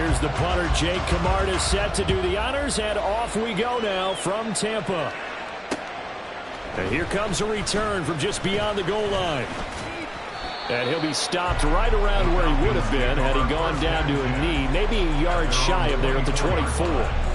Here's the punter, Jake Camarda, set to do the honors, and off we go now from Tampa. And here comes a return from just beyond the goal line. And he'll be stopped right around where he would have been had he gone down to a knee, maybe a yard shy of there at the 24.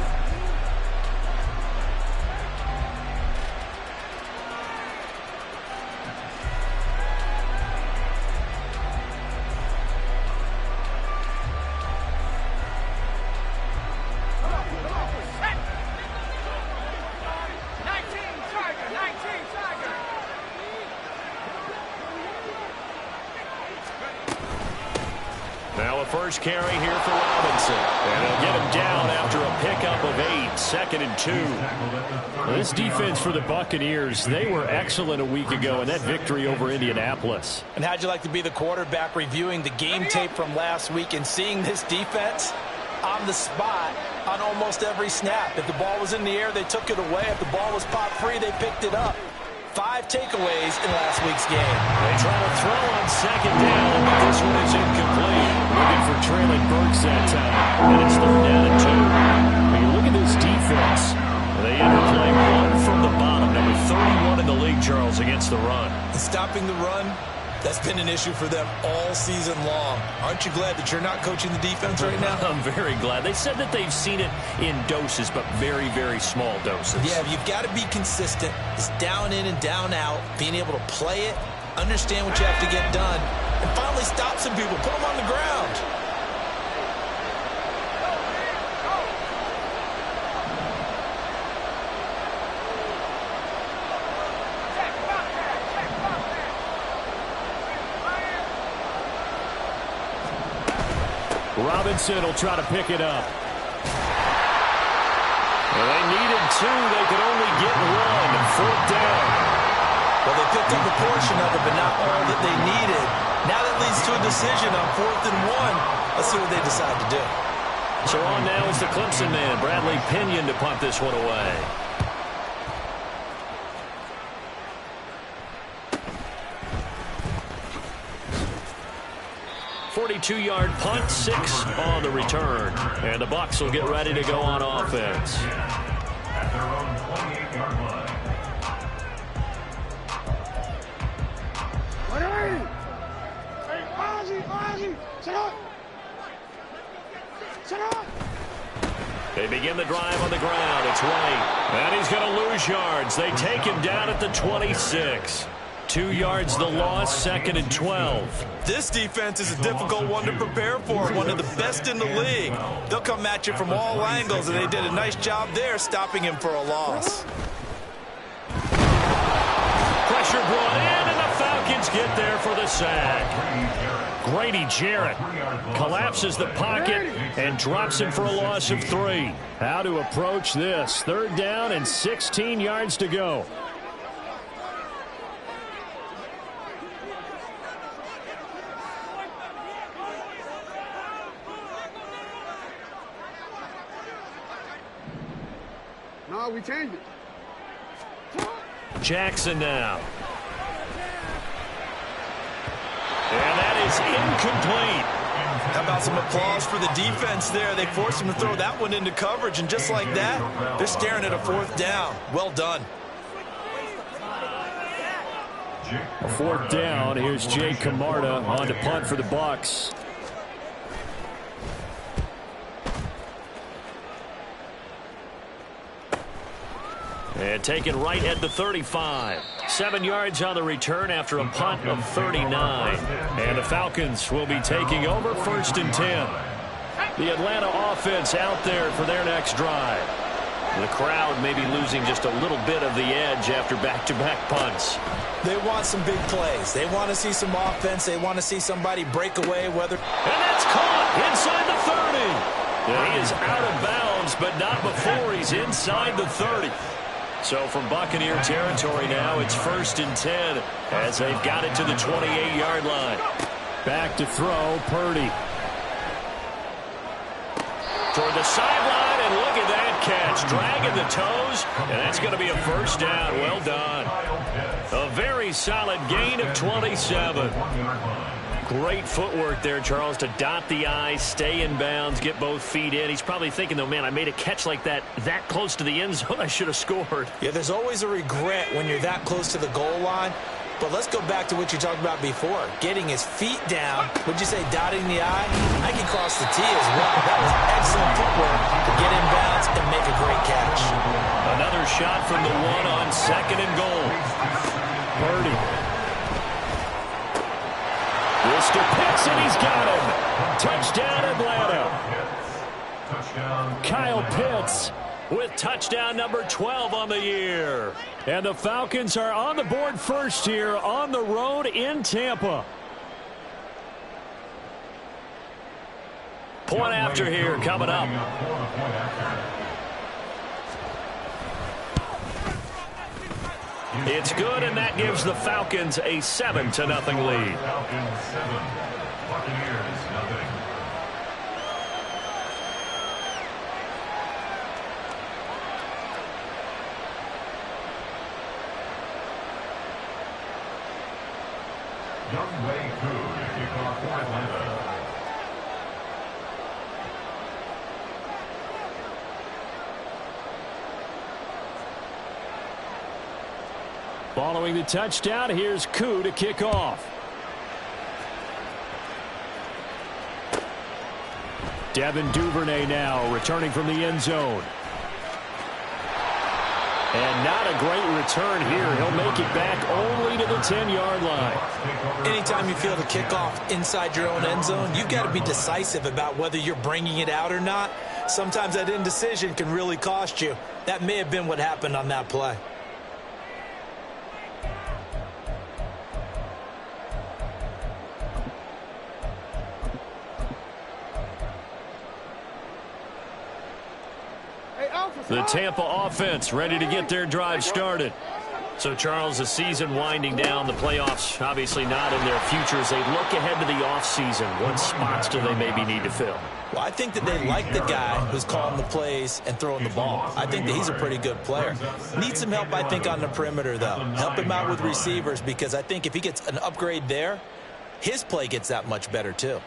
First carry here for Robinson. And they'll get him down after a pickup of 8, 2nd and 2. Well, this defense for the Buccaneers, they were excellent a week ago in that victory over Indianapolis. And how'd you like to be the quarterback reviewing the game tape from last week and seeing this defense on the spot on almost every snap? If the ball was in the air, they took it away. If the ball was popped free, they picked it up. 5 takeaways in last week's game. They try to throw on 2nd down, but this one is incomplete. Looking for Traylon Burks that time, and it's 3rd down and 2. When you look at this defense, they end up playing one from the bottom, number 31 in the league, Charles, against the run. And stopping the run, that's been an issue for them all season long. Aren't you glad that you're not coaching the defense right now? I'm very glad. They said that they've seen it in doses, but very, very small doses. Yeah, you've got to be consistent. It's down in and down out, being able to play it, understand what you have to get done, and finally stop some people, put them on the ground. Robinson will try to pick it up. Well, they needed 2. They could only get 1. 4th down. Well, they picked up a portion of it, but not all that they needed. Now that leads to a decision on 4th and 1. Let's see what they decide to do. So on now is the Clemson man, Bradley Pinion, to punt this one away. 42-yard punt, 6 on the return. And the Bucs will get ready to go on offense. At their own 28-yard line. They begin the drive on the ground. It's White. And he's going to lose yards. They take him down at the 26. 2 yards the loss, 2nd and 12. This defense is a difficult one to prepare for, one of the best in the league. They'll come at you from all angles, and they did a nice job there stopping him for a loss. Pressure brought in, and the Falcons get there for the sack. Grady Jarrett collapses the pocket and drops him for a loss of 3. How to approach this? 3rd down and 16 yards to go. No, we changed it. Jackson now. And that is incomplete. How about some applause for the defense there? They forced him to throw that one into coverage, and just like that, they're staring at a 4th down. Well done. A 4th down. Here's Jake Camarda on to punt for the Bucs. And taken right at the 35. 7 yards on the return after a punt of 39. And the Falcons will be taking over 1st and 10. The Atlanta offense out there for their next drive. The crowd may be losing just a little bit of the edge after back-to-back punts. They want some big plays. They want to see some offense. They want to see somebody break away. And that's caught inside the 30. Yeah, he is out of bounds, but not before he's inside the 30. So from Buccaneer territory now, it's 1st and 10 as they've got it to the 28-yard line. Back to throw, Purdy. Toward the sideline, and look at that catch. Dragging the toes, and that's going to be a 1st down. Well done. A very solid gain of 27. Great footwork there, Charles, to dot the I, stay in bounds, get both feet in. He's probably thinking, though, man, I made a catch like that close to the end zone. I should have scored. Yeah, there's always a regret when you're that close to the goal line. But let's go back to what you talked about before. Getting his feet down. Would you say dotting the I? I can cross the T as well. That was excellent footwork to get in bounds and make a great catch. Another shot from the one on second and goal. Purdy. Mr. Pitts, and he's got him. Touchdown, Atlanta. Kyle Pitts with touchdown number 12 on the year. And the Falcons are on the board first here on the road in Tampa. Point after here coming up. It's good, and that gives the Falcons a 7-0 lead. Falcons 7, Buccaneers 0. Young Wei Koo to kick off for Atlanta. Following the touchdown, here's Koo to kick off. Devin Duvernay now returning from the end zone. And not a great return here. He'll make it back only to the 10-yard line. Anytime you feel the kickoff inside your own end zone, you've got to be decisive about whether you're bringing it out or not. Sometimes that indecision can really cost you. That may have been what happened on that play. The Tampa offense ready to get their drive started. So, Charles, the season winding down, the playoffs obviously not in their future as they look ahead to the offseason. What spots do they maybe need to fill? Well, I think that they like the guy who's calling the plays and throwing the ball. I think that he's a pretty good player. Needs some help, I think, on the perimeter, though. Help him out with receivers because I think if he gets an upgrade there, his play gets that much better, too.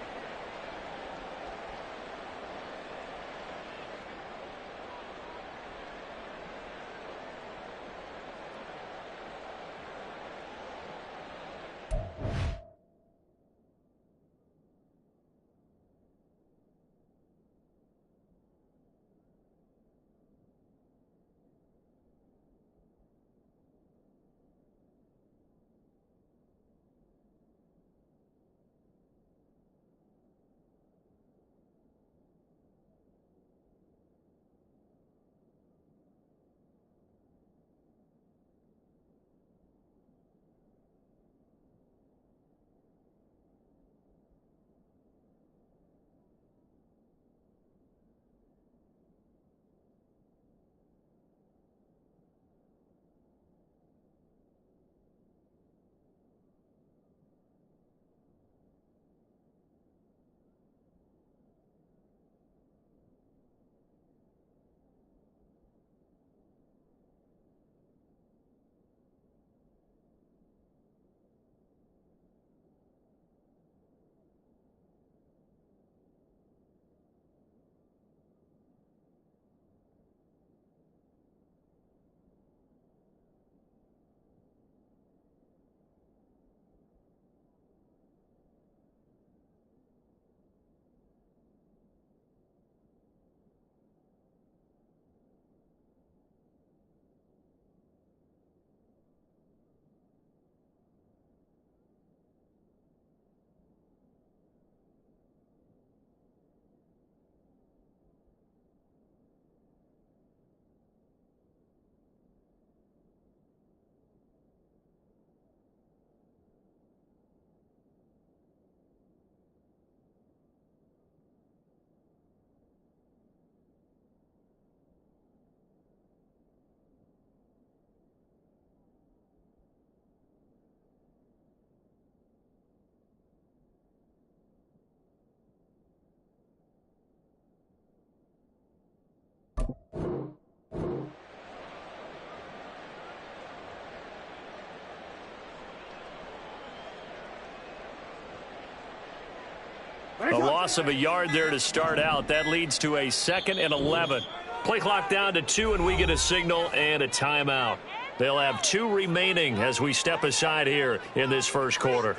A loss of a yard there to start out. That leads to a 2nd and 11. Play clock down to 2, and we get a signal and a timeout. They'll have 2 remaining as we step aside here in this first quarter.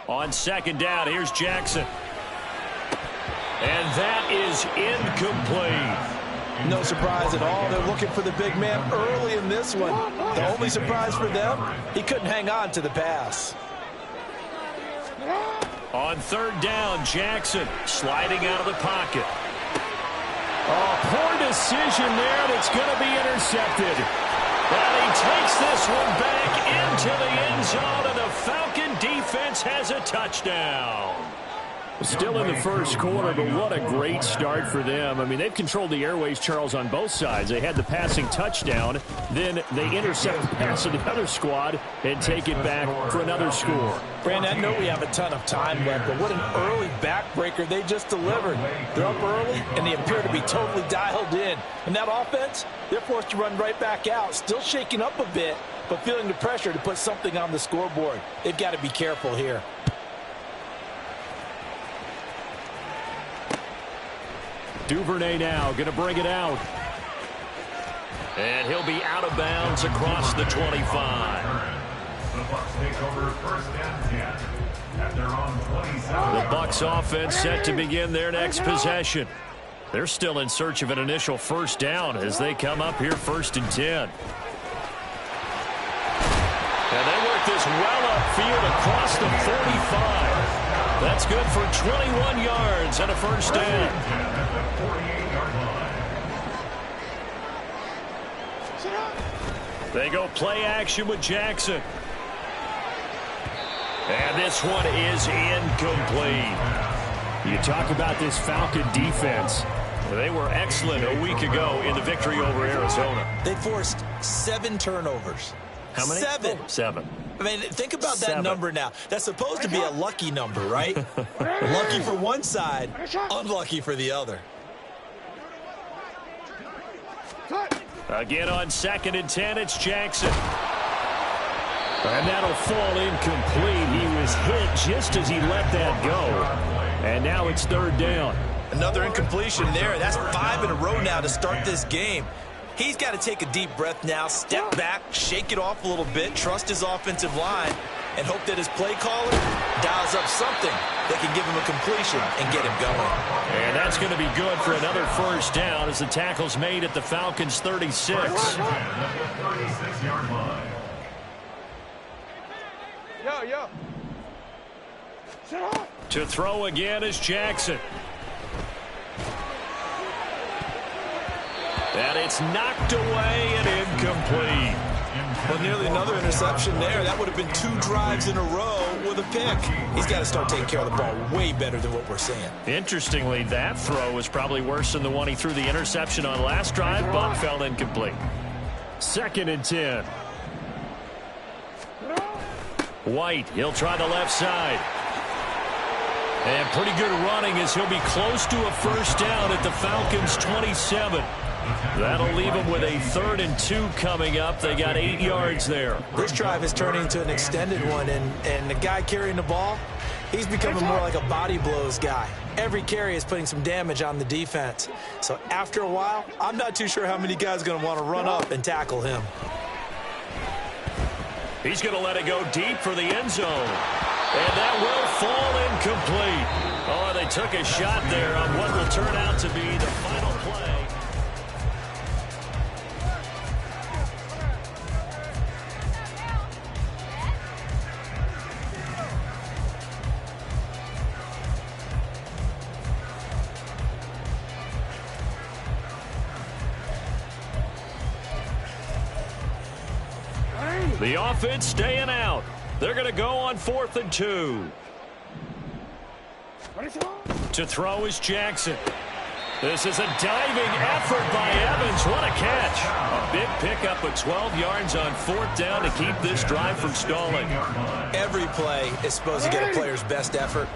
On 2nd down, here's Jackson. And that is incomplete. No surprise at all. They're looking for the big man early in this one. The only surprise for them, he couldn't hang on to the pass. On 3rd down, Jackson sliding out of the pocket. Oh, poor decision there, and it's going to be intercepted. And he takes this one back into the end zone, and the Falcon defense has a touchdown. Still in the first quarter, but what a great start for them. I mean, they've controlled the airways, Charles, on both sides. They had the passing touchdown, then they intercept the pass of the other squad and take it back for another score. Brandon, I know we have a ton of time left, but what an early backbreaker they just delivered. They're up early, and they appear to be totally dialed in. And that offense, they're forced to run right back out, still shaking up a bit, but feeling the pressure to put something on the scoreboard. They've got to be careful here. Duvernay now going to bring it out. And he'll be out of bounds across the 25. The Bucs take over 1st and 10 at their own 27. The Bucs offense set to begin their next possession. They're still in search of an initial first down as they come up here 1st and 10. And they work this well upfield across the 45. That's good for 21 yards and a first down. They go play action with Jackson. And this one is incomplete. You talk about this Falcon defense. They were excellent a week ago in the victory over Arizona. They forced 7 turnovers. How many? 7. 7. I mean, think about that 7. number now. That's supposed to be a lucky number, right? Lucky for one side, unlucky for the other. Again on 2nd and 10, it's Jackson. And that'll fall incomplete. He was hit just as he let that go. And now it's 3rd down. Another incompletion there. That's 5 in a row now to start this game. He's got to take a deep breath now, step back, shake it off a little bit, trust his offensive line, and hope that his play caller dials up something that can give him a completion and get him going. And that's going to be good for another first down as the tackle's made at the Falcons' 36. To throw again is Jackson. And it's knocked away and incomplete. Well, nearly another interception there. That would have been 2 drives in a row with a pick. He's got to start taking care of the ball way better than what we're seeing. Interestingly, that throw was probably worse than the one he threw the interception on last drive, but fell incomplete. 2nd and 10. White, he'll try the left side. And pretty good running as he'll be close to a first down at the Falcons' 27. That'll leave them with a 3rd and 2 coming up. They got 8 yards there. This drive is turning into an extended one, and the guy carrying the ball, he's becoming more like a body blows guy. Every carry is putting some damage on the defense. So after a while, I'm not too sure how many guys are going to want to run up and tackle him. He's going to let it go deep for the end zone. And that will fall incomplete. Oh, they took a shot there on what will turn out to be the final play. The offense staying out. They're going to go on 4th and 2. To throw is Jackson. This is a diving effort by Evans. What a catch. A big pickup of 12 yards on 4th down to keep this drive from stalling. Every play is supposed to get a player's best effort.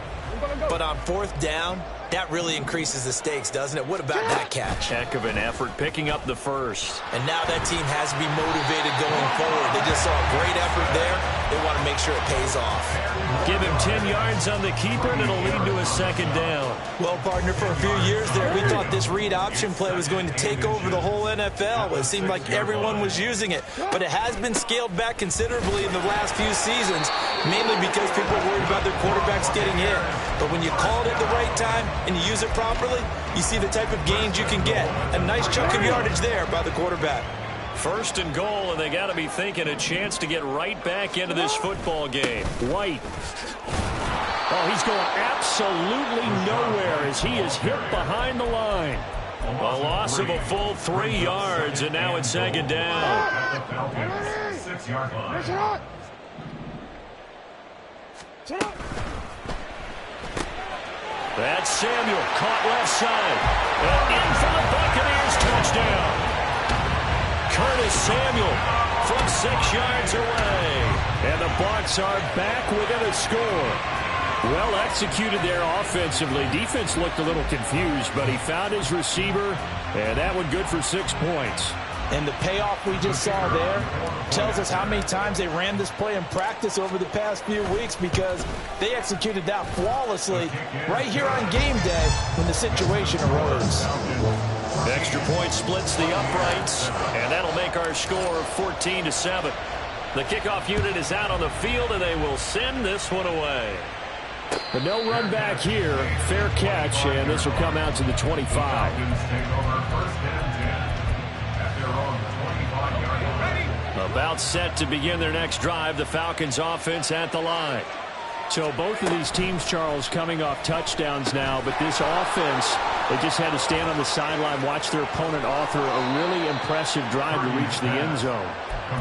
But on 4th down, that really increases the stakes, doesn't it? What about that catch? Heck of an effort picking up the first. And now that team has to be motivated going forward. They just saw a great effort there. They want to make sure it pays off. Give him 10 yards on the keeper, and it'll lead to a 2nd down. Well, partner, for a few years there, we thought this read option play was going to take over the whole NFL. It seemed like everyone was using it. But it has been scaled back considerably in the last few seasons, mainly because people are worried about their quarterbacks getting hit. But when you call it at the right time and you use it properly, you see the type of gains you can get. A nice chunk of yardage there by the quarterback. 1st and goal, and they got to be thinking a chance to get right back into this football game. White. Oh, he's going absolutely nowhere as he is hit behind the line. A loss of a full 3 yards, and now it's 2nd down. 6-yard line. That's Samuel, caught left side. And in for the Buccaneers, touchdown. Curtis Samuel from 6 yards away. And the Bucs are back within a score. Well executed there offensively. Defense looked a little confused, but he found his receiver, and that one good for 6 points. And the payoff we just saw there tells us how many times they ran this play in practice over the past few weeks, because they executed that flawlessly right here on game day when the situation arose. Extra point splits the uprights, and that'll make our score 14-7. The kickoff unit is out on the field, and they will send this one away. But no run back here. Fair catch, and this will come out to the 25. About set to begin their next drive. The Falcons offense at the line. So both of these teams, Charles, coming off touchdowns now, but this offense, they just had to stand on the sideline, watch their opponent author a really impressive drive to reach the end zone.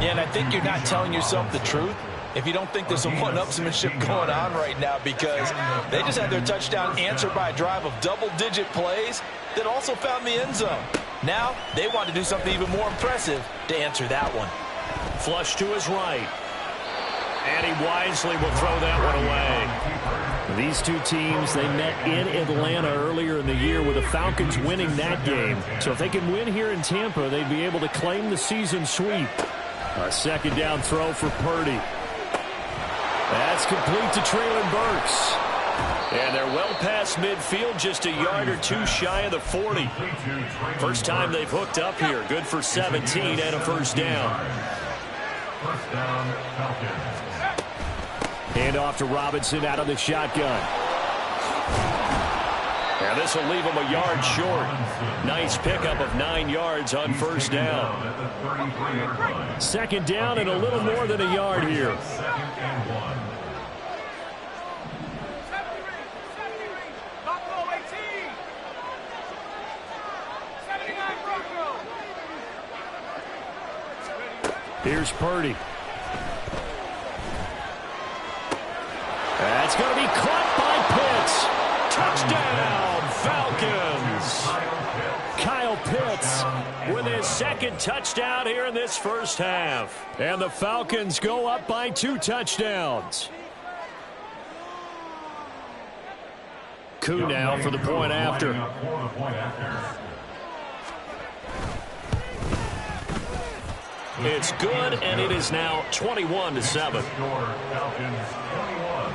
Yeah, and I think you're not telling yourself the truth if you don't think there's some one-upsmanship going on right now, because they just had their touchdown answered by a drive of double-digit plays that also found the end zone. Now they want to do something even more impressive to answer that one. Flush to his right. And he wisely will throw that one away. These two teams, they met in Atlanta earlier in the year with the Falcons winning that game. So if they can win here in Tampa, they'd be able to claim the season sweep. A 2nd down throw for Purdy. That's complete to Traylon Burks. And they're well past midfield, just a yard or two shy of the 40. First time they've hooked up here. Good for 17 and a 1st down. First down, Falcons. Hand off to Robinson out of the shotgun. And this will leave him a yard short. Nice pickup of 9 yards on 1st down. 2nd down and a little more than a yard here. 2nd and 1. Here's Purdy. That's going to be caught by Pitts. Touchdown, Falcons. Kyle Pitts with his 2nd touchdown here in this first half. And the Falcons go up by 2 touchdowns. Koo now for the point after. It's good, and it is now 21-7. Falcons 21,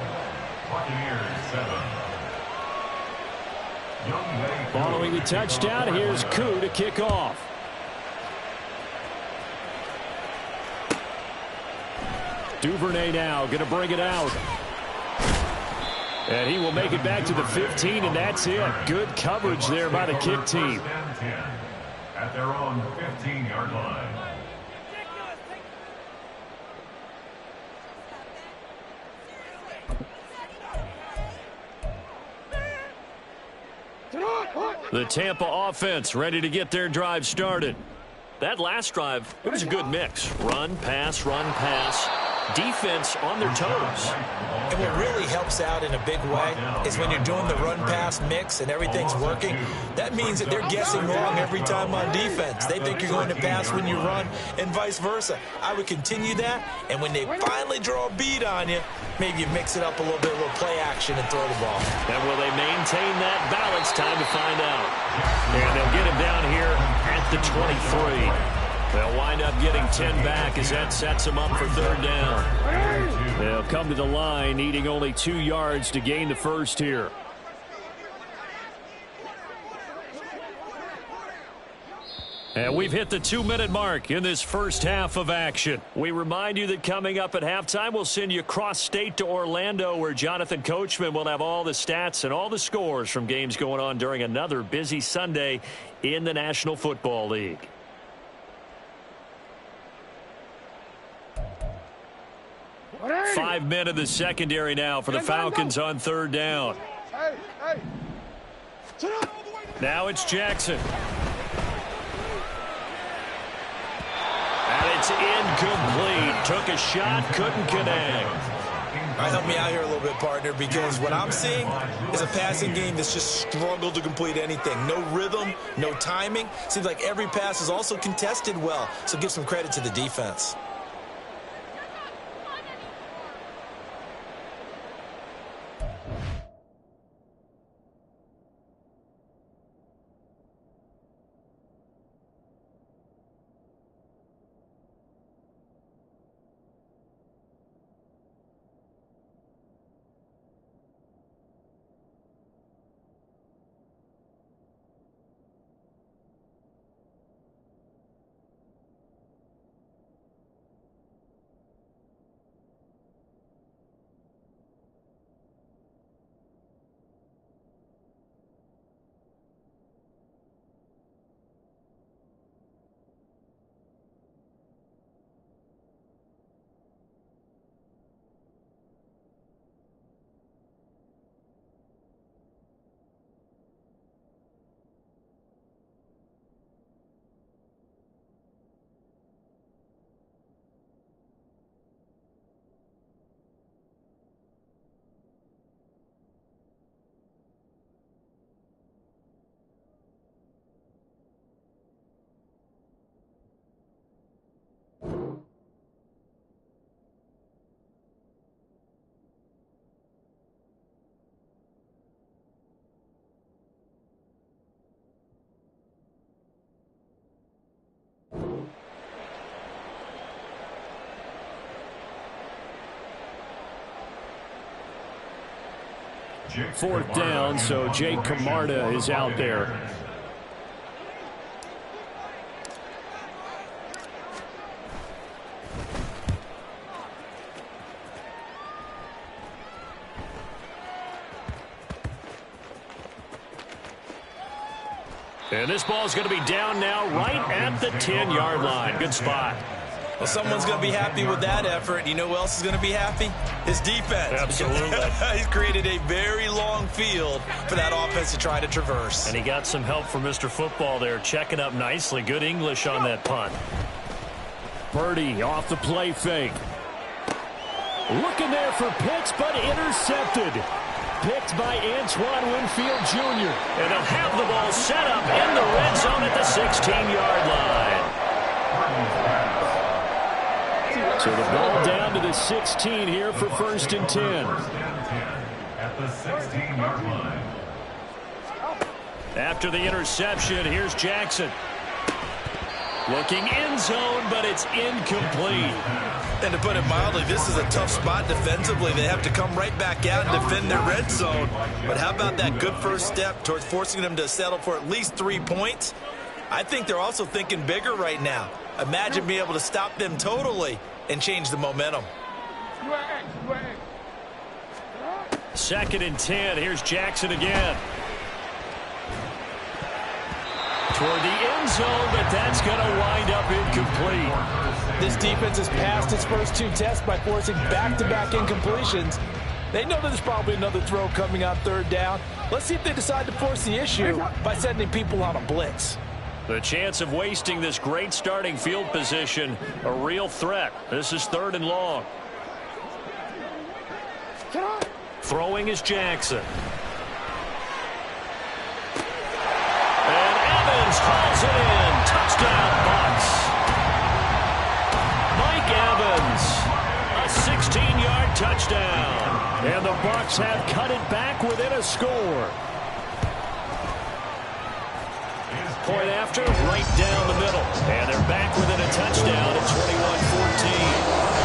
Buccaneers 7. Following the touchdown, here's Koo to kick off. Duvernay now going to bring it out. And he will make it back to the 15, and that's it. Good coverage there by the kick team. At their own 15-yard line. The Tampa offense ready to get their drive started. That last drive, it was a good mix. Run, pass, defense on their toes. And what really helps out in a big way is when you're doing the run-pass mix and everything's working, that means that they're guessing wrong every time on defense. They think you're going to pass when you run and vice versa. I would continue that, and when they finally draw a beat on you, maybe you mix it up a little bit, a little play action and throw the ball. And will they maintain that balance? Time to find out. And they'll get him down here at the 23. They'll wind up getting 10 back as that sets them up for third down. They'll come to the line needing only 2 yards to gain the first here. And we've hit the 2-minute mark in this first half of action. We remind you that coming up at halftime, we'll send you cross-state to Orlando, where Jonathan Coachman will have all the stats and all the scores from games going on during another busy Sunday in the National Football League. Five men in the secondary now for the Falcons on third down. Now it's Jackson. And it's incomplete. Took a shot, couldn't connect. All right, help me out here a little bit, partner, because what I'm seeing is a passing game that's just struggled to complete anything. No rhythm, no timing. Seems like every pass is also contested well, so give some credit to the defense. Fourth down, so Jake Camarda is out there. And this ball is going to be down now right at the 10-yard line. Good spot. Well, someone's going to be happy with that effort. You know who else is going to be happy? His defense. Absolutely. He's created a very long field for that offense to try to traverse. And he got some help from Mr. Football there, checking up nicely. Good English on that punt. Purdy off the play fake. Looking there for Pitts, but intercepted. Picked by Antoine Winfield Jr. And they'll have the ball set up in the red zone at the 16-yard line. So the ball down to the 16 here for 1st and 10. At the 16-yard line. After the interception, here's Jackson. Looking end zone, but it's incomplete. And to put it mildly, this is a tough spot defensively. They have to come right back out and defend their red zone. But how about that good first step towards forcing them to settle for at least 3 points? I think they're also thinking bigger right now. Imagine being able to stop them totally and change the momentum. 2nd and 10. Here's Jackson again. Toward the end zone, but that's going to wind up incomplete. This defense has passed its first 2 tests by forcing back-to-back incompletions. They know that there's probably another throw coming on 3rd down. Let's see if they decide to force the issue by sending people on a blitz. The chance of wasting this great starting field position, a real threat. This is 3rd and long. Throwing is Jackson. And Evans hauls it in. Touchdown, Bucs. Mike Evans, a 16-yard touchdown. And the Bucs have cut it back within a score. Point after, right down the middle. And they're back within a touchdown at 21-14.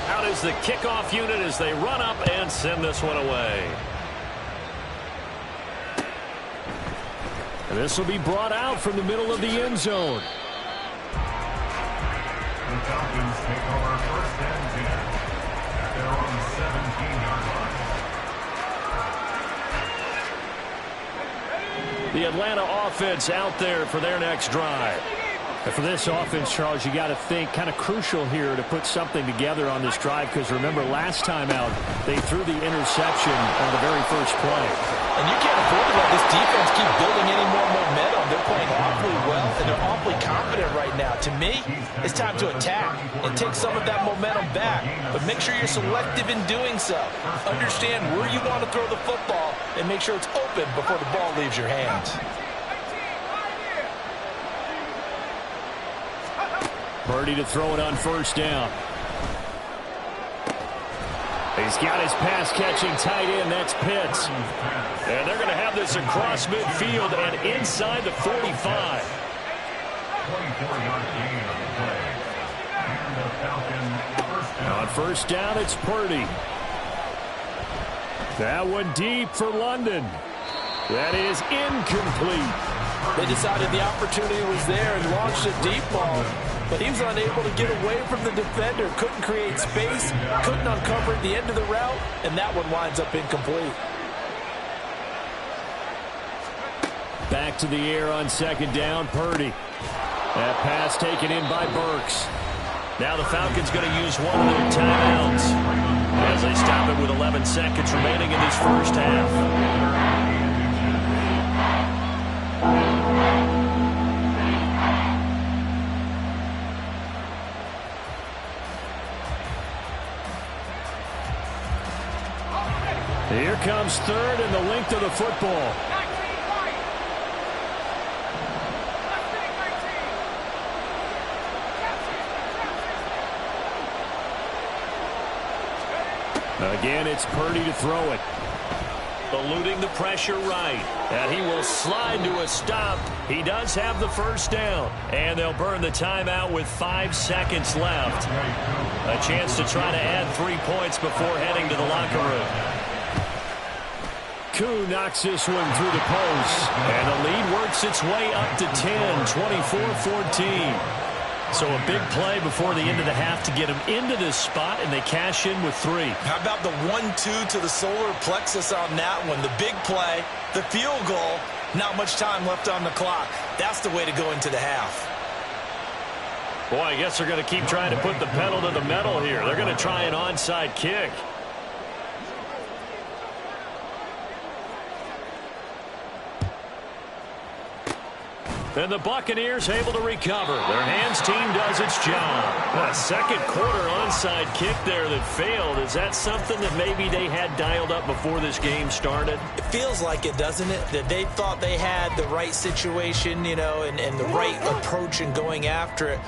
Out is the kickoff unit as they run up and send this one away. And this will be brought out from the middle of the end zone. The Falcons take over first and 10 at their own 17-yard line. The Atlanta offense out there for their next drive. And for this offense, Charles, you got to think kind of crucial here to put something together on this drive, because remember last time out they threw the interception on the very first play. And you can't afford to let this defense keep building any more momentum. They're playing awfully well, and they're awfully confident right now. To me, it's time to attack and take some of that momentum back. But make sure you're selective in doing so. Understand where you want to throw the football and make sure it's open before the ball leaves your hands. Purdy to throw it on first down. He's got his pass-catching tight end. That's Pitts. And they're going to have this across midfield and inside the 45. 24-yard gain on the play. And the Falcons first down. On first down, it's Purdy. That one deep for London. That is incomplete. They decided the opportunity was there and launched a deep ball, but he was unable to get away from the defender. Couldn't create space, couldn't uncover at the end of the route, and that one winds up incomplete. Back to the air on second down, Purdy. That pass taken in by Burks. Now the Falcons going to use one of their timeouts as they stop it with 11 seconds remaining in this first half. Here comes third and the length of the football. Again, it's Purdy to throw it. Eluding the pressure right. And he will slide to a stop. He does have the first down. And they'll burn the timeout with 5 seconds left. A chance to try to add 3 points before heading to the locker room. Koo knocks this one through the post. And the lead works its way up to 10, 24-14. So a big play before the end of the half to get them into this spot, and they cash in with 3. How about the 1-2 to the solar plexus on that one? The big play, the field goal, not much time left on the clock. That's the way to go into the half. Boy, I guess they're going to keep trying to put the pedal to the metal here. They're going to try an onside kick. And the Buccaneers able to recover. Their hands team does its job. A second quarter onside kick there that failed. Is that something that maybe they had dialed up before this game started? It feels like it, doesn't it? That they thought they had the right situation, you know, and the right approach in going after it.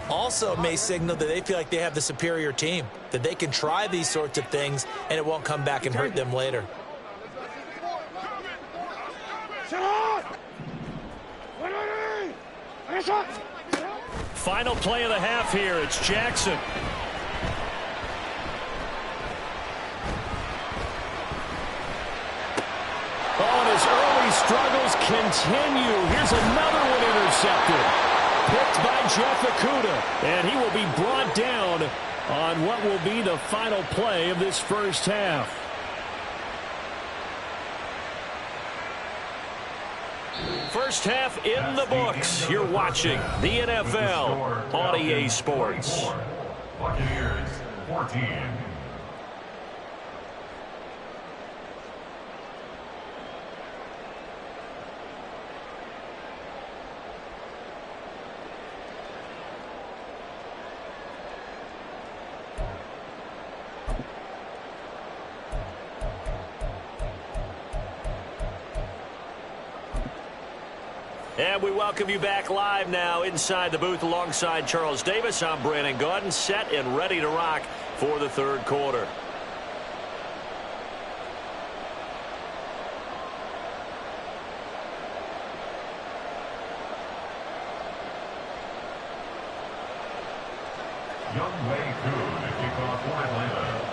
Also may signal that they feel like they have the superior team, that they can try these sorts of things and it won't come back and hurt them later. Final play of the half here. It's Jackson. Oh, and his early struggles continue. Here's another one intercepted. Picked by Jeff Okudah. And he will be brought down on what will be the final play of this first half. First half in the books. You're watching the NFL on EA Sports. Buccaneers 14. And we welcome you back live now inside the booth alongside Charles Davis. I'm Brandon Gaudin, set and ready to rock for the third quarter. Young Wei Koo to kick off for Atlanta.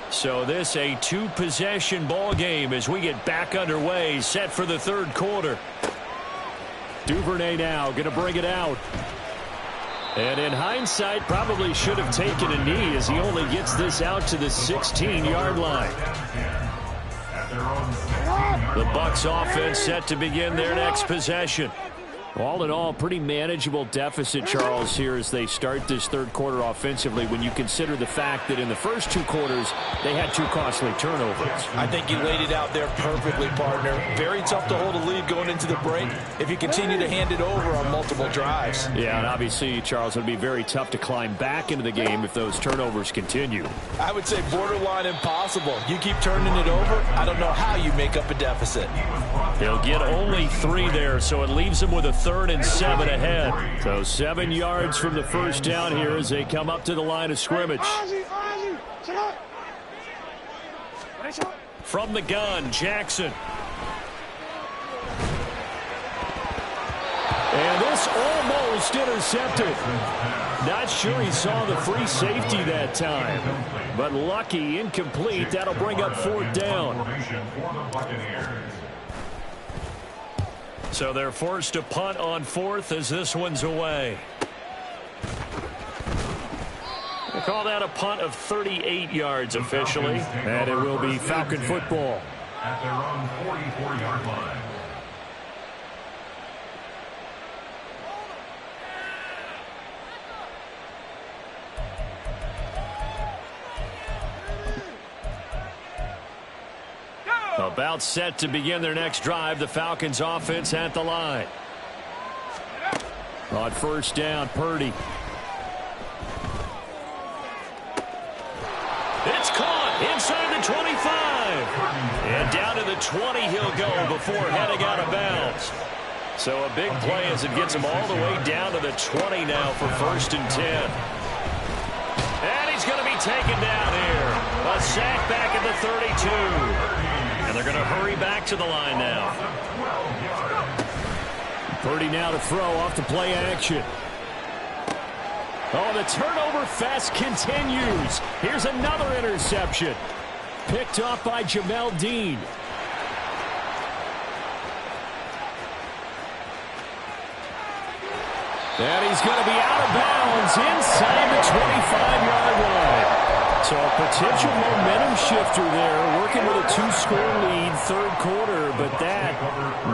So this a two-possession ball game as we get back underway, set for the third quarter. Duvernay now going to bring it out. And in hindsight, probably should have taken a knee as he only gets this out to the 16-yard line. The Bucs offense set to begin their next possession. All in all, pretty manageable deficit, Charles, here as they start this third quarter offensively when you consider the fact that in the first two quarters, they had two costly turnovers. I think you laid it out there perfectly, partner. Very tough to hold a lead going into the break if you continue to hand it over on multiple drives. Yeah, and obviously, Charles, it would be very tough to climb back into the game if those turnovers continue. I would say borderline impossible. You keep turning it over, I don't know how you make up a deficit. He'll get only 3 there, so it leaves him with a 3rd and 7 ahead. So 7 yards from the first down here as they come up to the line of scrimmage. From the gun, Jackson. And this almost intercepted. Not sure he saw the free safety that time. But lucky, incomplete. That'll bring up 4th down. So they're forced to punt on 4th as this one's away. They call that a punt of 38 yards officially. And it will be Falcon football. At their own 44-yard line. About set to begin their next drive, the Falcons offense at the line. On first down, Purdy. It's caught inside the 25. And down to the 20 he'll go before heading out of bounds. So a big play as it gets him all the way down to the 20 now for 1st and 10. And he's going to be taken down here. A sack back at the 32. And they're going to hurry back to the line now. Purdy now to throw off the play action. Oh, the turnover fest continues. Here's another interception. Picked off by Jamel Dean. And he's going to be out of bounds inside the 25-yard line. So a potential momentum shifter there, working with a 2-score lead, third quarter, but that,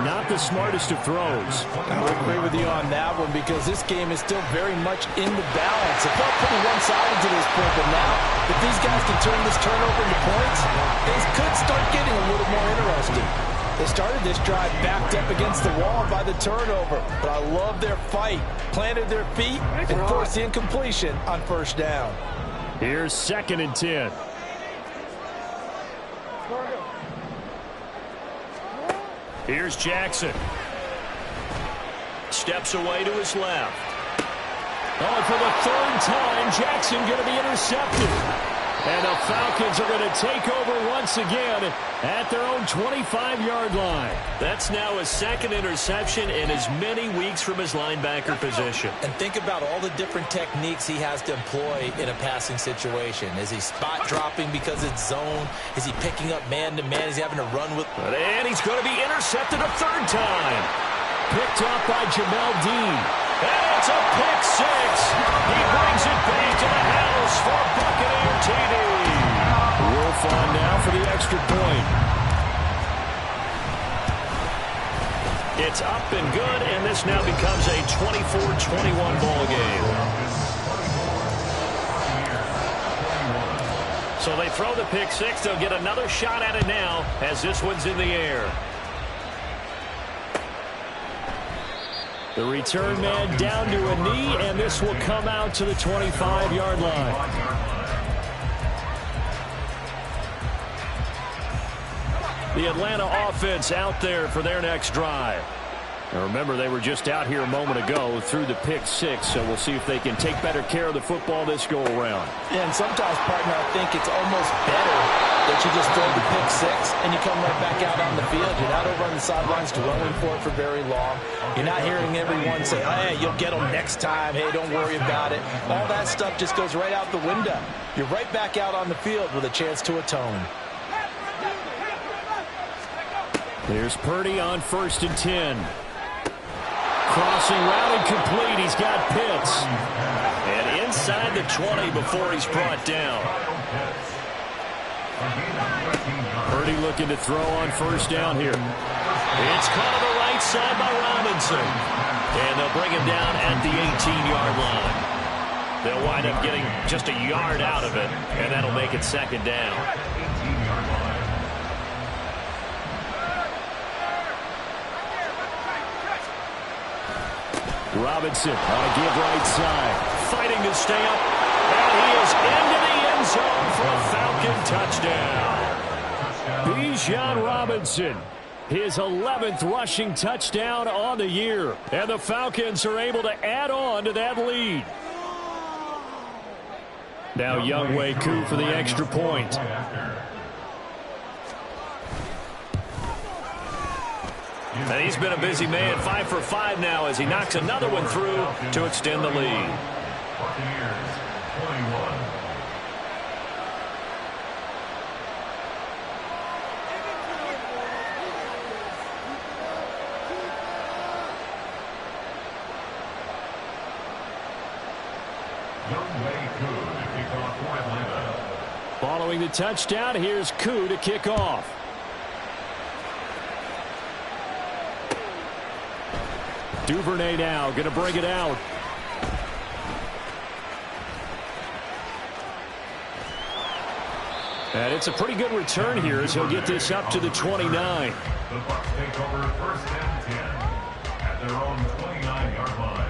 not the smartest of throws. I would agree with you on that one because this game is still very much in the balance. It felt pretty one-sided to this point, but now, if these guys can turn this turnover into points, things could start getting a little more interesting. They started this drive backed up against the wall by the turnover, but I love their fight, planted their feet, and forced the incompletion on first down. Here's 2nd and 10. Here's Jackson. Steps away to his left. Oh, for the 3rd time, Jackson going to be intercepted. And the Falcons are going to take over once again at their own 25-yard line. That's now his 2nd interception in as many weeks from his linebacker position. And think about all the different techniques he has to employ in a passing situation. Is he spot dropping because it's zone? Is he picking up man-to-man? Is he having to run with? And he's going to be intercepted a 3rd time. Picked up by Jamel Dean. And it's a pick 6. He brings it back to the house for Buccaneer TD. Wolf on now for the extra point. It's up and good, and this now becomes a 24-21 ball game. So they throw the pick 6. They'll get another shot at it now as this one's in the air. The return man down to a knee, and this will come out to the 25-yard line. The Atlanta offense out there for their next drive. Now remember, they were just out here a moment ago through the pick six, so we'll see if they can take better care of the football this go-around. Yeah, and sometimes, partner, I think it's almost better that you just throw the pick six and you come right back out on the field. You're not over on the sidelines dwelling for it for very long. You're not hearing everyone say, hey, you'll get them next time. Hey, don't worry about it. All that stuff just goes right out the window. You're right back out on the field with a chance to atone. There's Purdy on 1st and 10. Crossing route incomplete. He's got Pitts. And inside the 20 before he's brought down. Purdy looking to throw on 1st down here. It's caught on the right side by Robinson. And they'll bring him down at the 18-yard line. They'll wind up getting just a yard out of it, and that'll make it 2nd down. Robinson on a give right side. Fighting to stay up. And he is into the end zone for a Falcon touchdown. Bijan Robinson, his 11th rushing touchdown on the year. And the Falcons are able to add on to that lead. Now Younghoe Koo for the extra point. And he's been a busy man, 5 for 5 now as he knocks another one through to extend the lead. Following the touchdown, here's Koo to kick off. Duvernay now going to bring it out. And it's a pretty good return here as he'll get this up to the 29. The Bucs take over 1st and 10 at their own 29-yard line.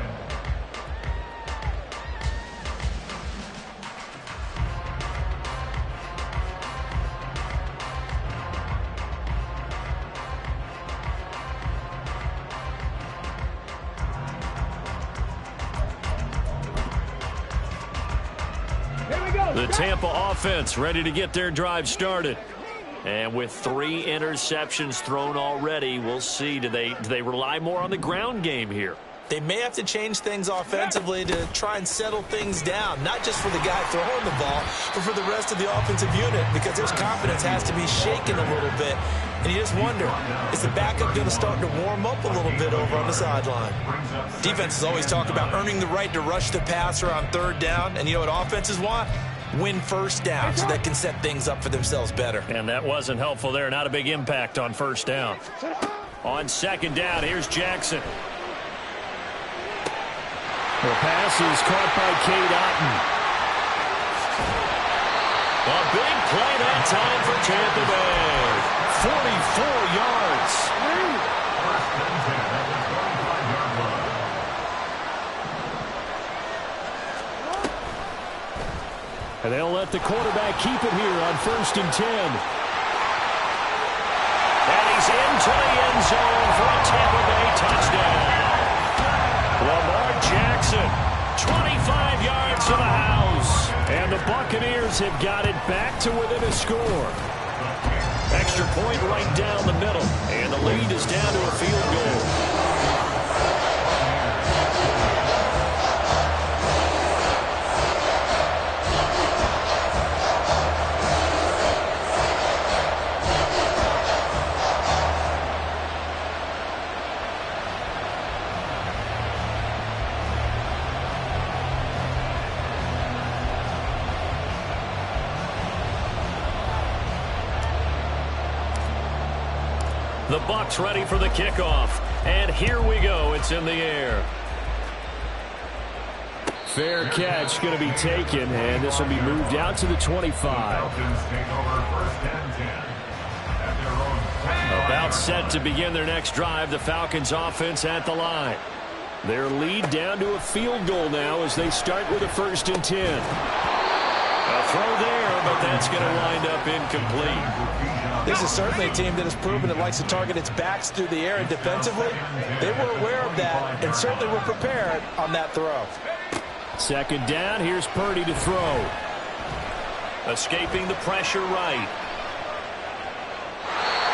The Tampa offense ready to get their drive started. And with 3 interceptions thrown already, we'll see. Do they rely more on the ground game here? They may have to change things offensively to try and settle things down, not just for the guy throwing the ball, but for the rest of the offensive unit, because his confidence has to be shaken a little bit. And you just wonder, is the backup going to start to warm up a little bit over on the sideline? Defenses always talk about earning the right to rush the passer on 3rd down, and you know what offenses want? Win 1st down so they can set things up for themselves better. And that wasn't helpful there. Not a big impact on 1st down. On 2nd down, here's Jackson. The pass is caught by Cade Otton. A big play that time for Tampa Bay. 44 yards. And they'll let the quarterback keep it here on 1st and 10. And he's into the end zone for a Tampa Bay touchdown. Lamar Jackson, 25 yards to the house. And the Buccaneers have got it back to within a score. Extra point right down the middle. And the lead is down to a field goal. The Bucs ready for the kickoff. And here we go. It's in the air. Fair catch going to be taken, and this will be moved out to the 25. About set to begin their next drive. The Falcons offense at the line. Their lead down to a field goal now as they start with a 1st and 10. A throw there, but that's going to wind up incomplete. This is certainly a team that has proven it likes to target its backs through the air, and defensively, they were aware of that and certainly were prepared on that throw. Second down, here's Purdy to throw. Escaping the pressure right.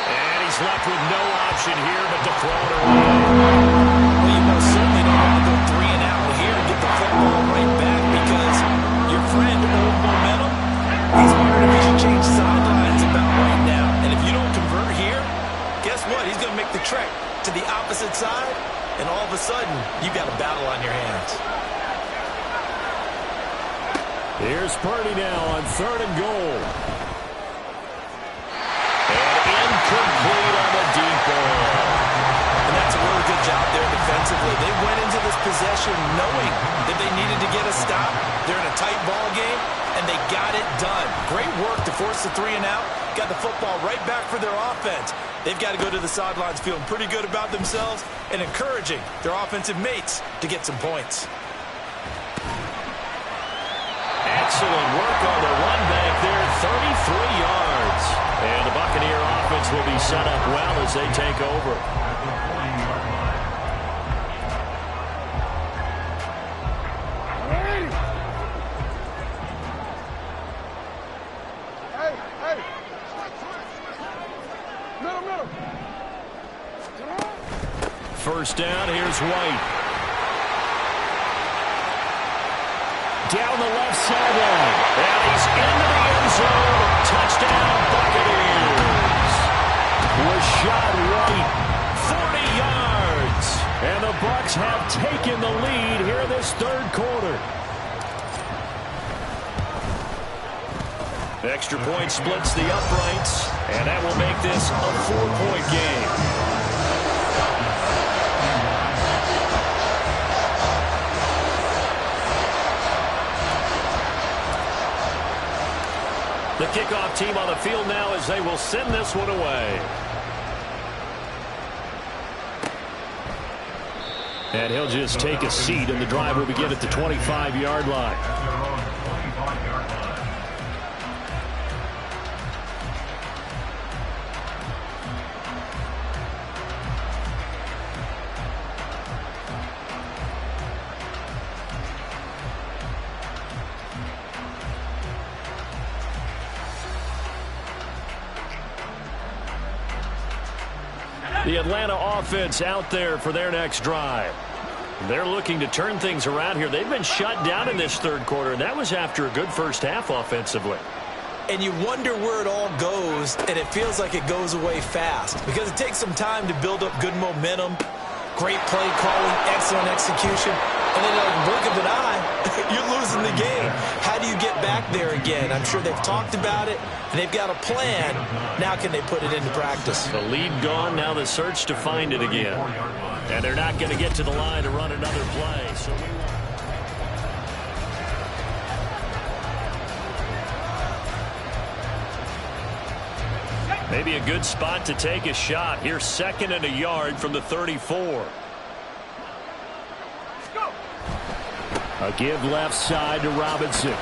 And he's left with no option here but to throw it away. Well, you most certainly don't want to go 3 and out here and get the football right back because your friend, old momentum, he's wondering if he should change sidelines about right now. And if you don't convert here, guess what? He's going to make the trek to the opposite side, and all of a sudden, you've got a battle on your hands. Here's Purdy now on 3rd and goal. And incomplete on the deep ball. And that's a really good job there defensively. They went into this possession knowing that they needed to get a stop. They're in a tight ball game, and they got it done. Great work to force the 3 and out. Got the football right back for their offense. They've got to go to the sidelines feeling pretty good about themselves and encouraging their offensive mates to get some points. Excellent work on the run back there, 33 yards. And the Buccaneer offense will be set up well as they take over. Hey. Middle. First down, here's White. Down the left sideline. And he's into the end zone. Touchdown, Buccaneers. Rashad White, 40 yards. And the Bucs have taken the lead here this 3rd quarter. Extra point splits the uprights, and that will make this a 4-point game. The kickoff team on the field now as they will send this one away. And he'll just take a seat, and the drive will begin at the 25-yard line. The Atlanta offense out there for their next drive. They're looking to turn things around here. They've been shut down in this 3rd quarter, and that was after a good first half offensively. And you wonder where it all goes, and it feels like it goes away fast because it takes some time to build up good momentum, great play calling, excellent execution, and then in a blink of an eye, you're losing the game. How do you get back there again? I'm sure they've talked about it, and they've got a plan. Now can they put it into practice? The lead gone, now the search to find it again. And they're not going to get to the line to run another play. So maybe a good spot to take a shot. Here's 2nd and a yard from the 34. A give left side to Robinson.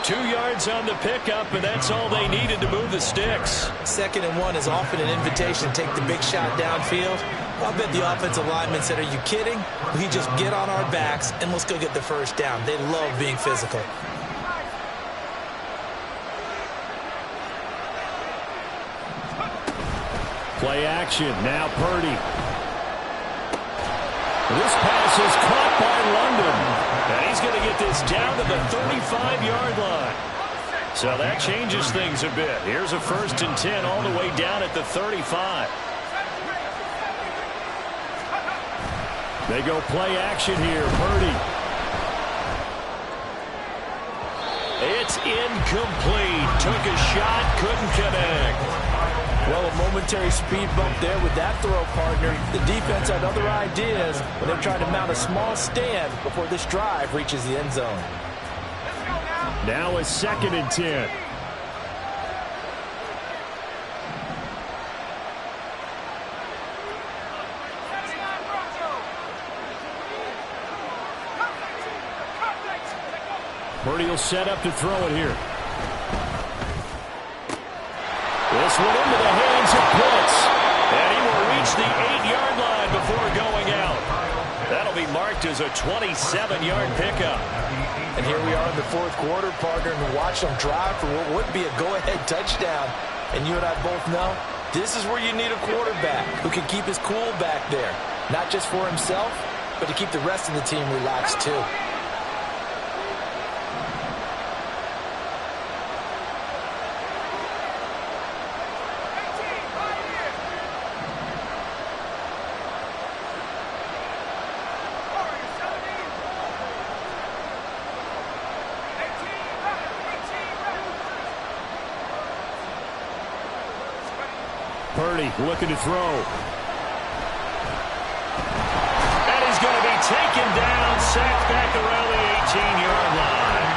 2 yards on the pickup, and that's all they needed to move the sticks. 2nd and 1 is often an invitation to take the big shot downfield. I'll bet the offensive lineman said, are you kidding? We just get on our backs, and let's go get the first down. They love being physical. Play action, now Purdy. This pass is caught by London. And he's going to get this down to the 35-yard line. So that changes things a bit. Here's a 1st and 10 all the way down at the 35. They go play action here. Purdy. It's incomplete. Took a shot, couldn't connect. Well, a momentary speed bump there with that throw, partner. The defense had other ideas when they're trying to mount a small stand before this drive reaches the end zone. Now a 2nd and 10. Purdy will set up to throw it here. this one into the hands of Bucs. And he will reach the 8-yard line before going out. That'll be marked as a 27-yard pickup. And here we are in the fourth quarter, partner, and watch them drive for what would be a go-ahead touchdown. And you and I both know this is where you need a quarterback who can keep his cool back there. Not just for himself, but to keep the rest of the team relaxed too. Purdy looking to throw. And he's going to be taken down, sacked back around the 18-yard line.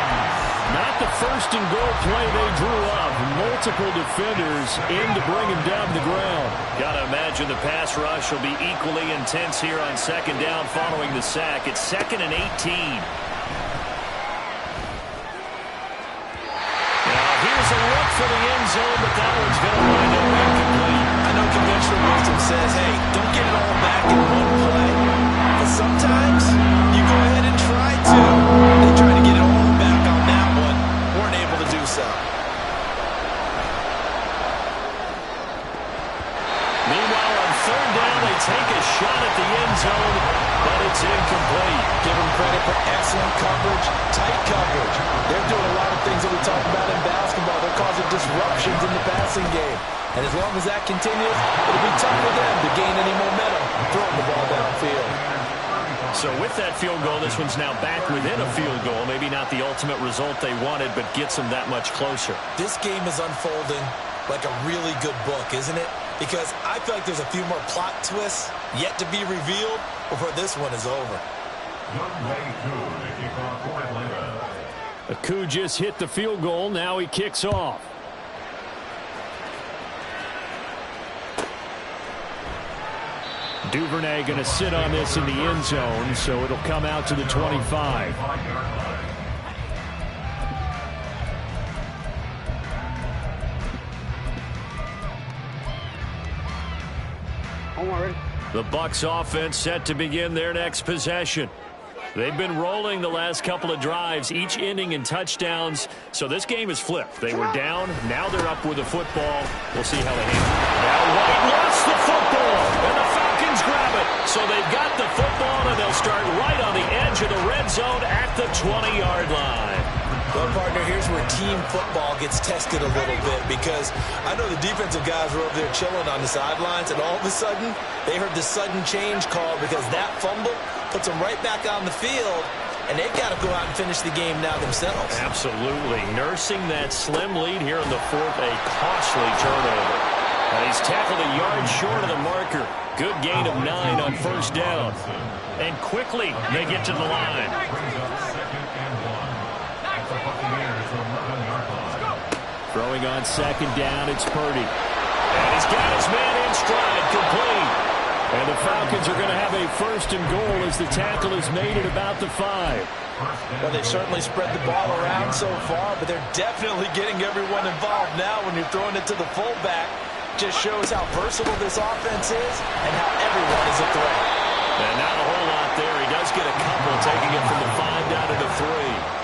Not the first and goal play they drew up. Multiple defenders in to bring him down to the ground. Got to imagine the pass rush will be equally intense here on second down following the sack. It's 2nd and 18. Here's a look for the end zone, but that one's going to wind up incomplete. I know conventional wisdom says, hey, don't get it all back in one play. But sometimes you go ahead and try to. They try to get it all back on that one. Weren't able to do so. Meanwhile, on third down, they take a shot at the end zone, but it's incomplete. Give them credit for excellent coverage, tight coverage. They're doing a lot of things that we talk about in basketball. They're causing disruptions in the passing game. And as long as that continues, it'll be tough for them to gain any momentum throwing the ball downfield. So with that field goal, this one's now back within a field goal. Maybe not the ultimate result they wanted, but gets them that much closer. This game is unfolding like a really good book, isn't it? Because I feel like there's a few more plot twists yet to be revealed before this one is over. Akou just hit the field goal. Now he kicks off. Duvernay going to sit on this in the end zone, so it'll come out to the 25. The Bucs offense set to begin their next possession. They've been rolling the last couple of drives, each ending in touchdowns. So this game is flipped. They were down. Now they're up with the football. We'll see how they handle it. Now White lost the football, and the Falcons grab it. So they've got the football, and they'll start right on the edge of the red zone at the 20-yard line. Well, partner, here's where team football gets tested a little bit, because I know the defensive guys were over there chilling on the sidelines, and all of a sudden, they heard the sudden change call because that fumble puts them right back on the field, and they've got to go out and finish the game now themselves. Absolutely. Nursing that slim lead here in the fourth, a costly turnover. And he's tackled a yard short of the marker. Good gain of 9 on first down. And quickly, they get to the line. Throwing on second down, it's Purdy. And he's got his man in stride, complete. And the Falcons are going to have a first and goal as the tackle is made at about the 5. Well, they've certainly spread the ball around so far, but they're definitely getting everyone involved now when you're throwing it to the fullback. Just shows how versatile this offense is and how everyone is a threat. And not a whole lot there. He does get a couple, taking it from the 5 down to the 3.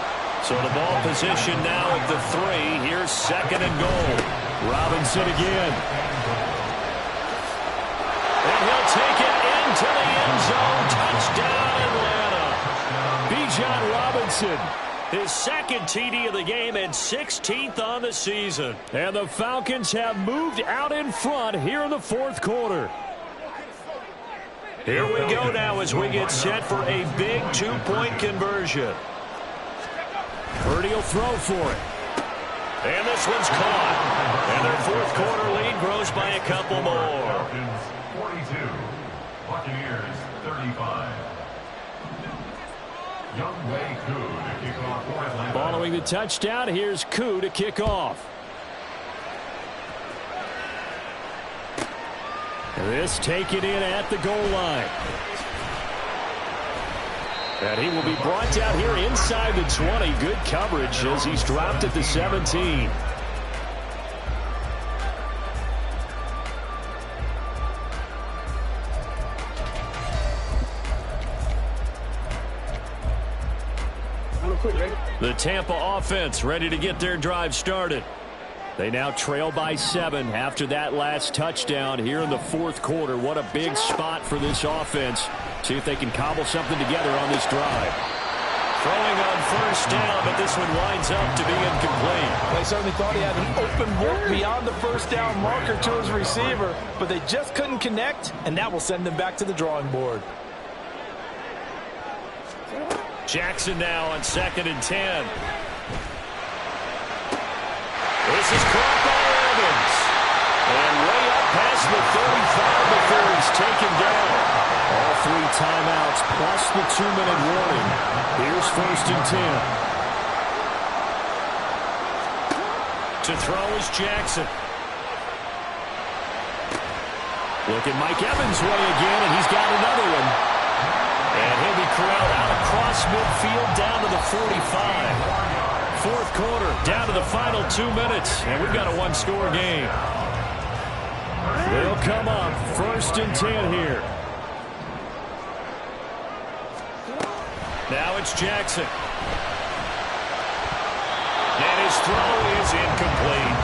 So the ball position now at the 3. Here's second and goal. Robinson again. And he'll take it into the end zone. Touchdown, Atlanta. Bijan Robinson, his second TD of the game and 16th on the season. And the Falcons have moved out in front here in the fourth quarter. Here we go now as we get set for a big 2-point conversion. Purdy will throw for it. And this one's caught. And their fourth quarter lead grows by a couple more. Falcons 42, Buccaneers 35. Younghoe Koo to kick off for Atlanta. Following the touchdown, here's Koo to kick off. This taken in at the goal line. And he will be brought down here inside the 20. Good coverage as he's dropped at the 17. quick, ready? The Tampa offense ready to get their drive started. They now trail by 7 after that last touchdown here in the fourth quarter. What a big spot for this offense. See if they can cobble something together on this drive. Throwing on first down, but this one winds up to be incomplete. They certainly thought he had an open look beyond the first down marker to his receiver, but they just couldn't connect, and that will send them back to the drawing board. Jackson now on 2nd and 10. This is caught by Evans. And way up past the 35 before he's taken down. All 3 timeouts plus the 2-minute warning. Here's 1st and 10. To throw is Jackson. Look at Mike Evans' way again, and he's got another one. And he'll be corralled out across midfield down to the 45. Fourth quarter, down to the final 2 minutes, and we've got a 1-score game. They'll come up 1st and 10 here. Now it's Jackson. And his throw is incomplete.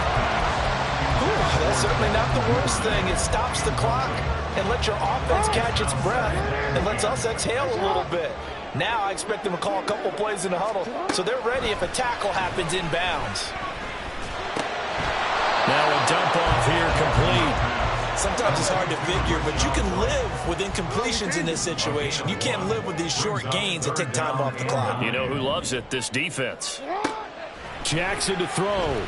That's certainly not the worst thing. It stops the clock and lets your offense catch its breath and lets us exhale a little bit. Now I expect them to call a couple plays in the huddle, so they're ready if a tackle happens inbounds. Now a dump off here, complete. Sometimes it's hard to figure, but you can live with incompletions in this situation. You can't live with these short gains that take time off the clock. You know who loves it? This defense. Jackson to throw.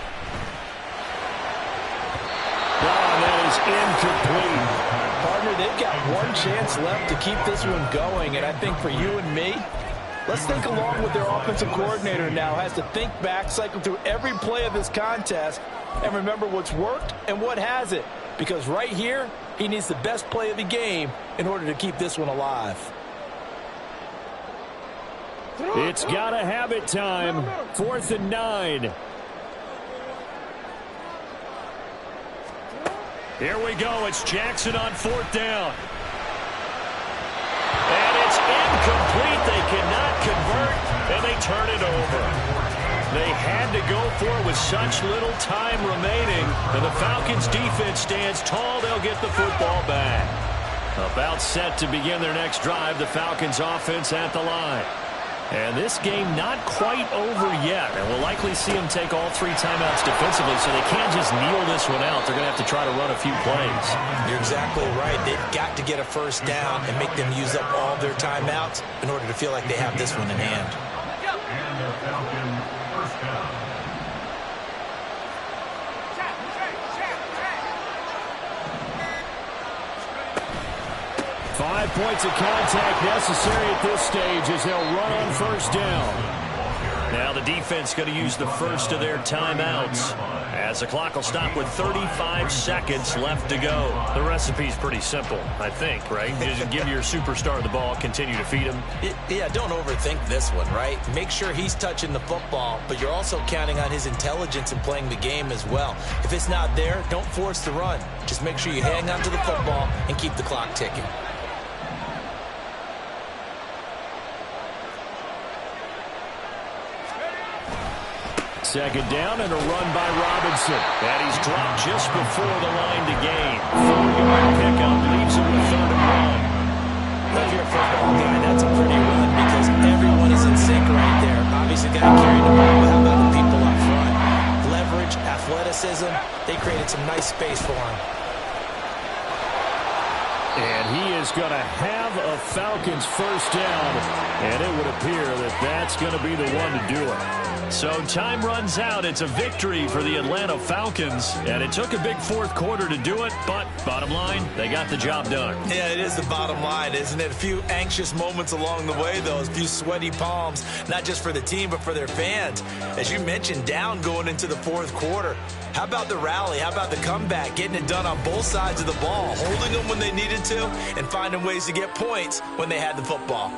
That is incomplete. Partner, they've got one chance left to keep this one going, and I think for you and me, let's think along with their offensive coordinator now. Has to think back, cycle through every play of this contest, and remember what's worked and what hasn't. Because right here, he needs the best play of the game in order to keep this one alive. It's got to have it time. 4th and 9. Here we go. It's Jackson on 4th down. And it's incomplete. They cannot convert, and they turn it over. They had to go for it with such little time remaining, and the Falcons defense stands tall. They'll get the football back. About set to begin their next drive, the Falcons offense at the line. And this game not quite over yet, and we'll likely see them take all 3 timeouts defensively, so they can't just kneel this one out. They're going to have to try to run a few plays. You're exactly right. They've got to get a first down and make them use up all their timeouts in order to feel like they have this one in hand. And the Falcons first down. 5 points of contact necessary at this stage as they'll run on first down. Now the defense going to use the first of their timeouts as the clock will stop with 35 seconds left to go. The recipe's pretty simple, I think, right? You just give your superstar the ball, continue to feed him. Yeah, don't overthink this one, right? Make sure he's touching the football, but you're also counting on his intelligence in playing the game as well. If it's not there, don't force the run. Just make sure you hang on to the football and keep the clock ticking. Second down and a run by Robinson. And he's dropped just before the line to gain. 4-yard pickup leaves him with 3rd and 1. If you're a football guy, that's a pretty run because everyone is in sync right there. Obviously, got to carry the ball, but how about the people up front? Leverage, athleticism, they created some nice space for him. And he is going to have a Falcons first down, and it would appear that that's going to be the one to do it. So time runs out. It's a victory for the Atlanta Falcons, and it took a big fourth quarter to do it, but bottom line, they got the job done. Yeah, it is the bottom line, isn't it? A few anxious moments along the way, though, a few sweaty palms, not just for the team, but for their fans. As you mentioned, down going into the fourth quarter. How about the rally? How about the comeback? Getting it done on both sides of the ball, holding them when they needed to, and finding ways to get points when they had the football.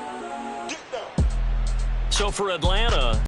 So for Atlanta,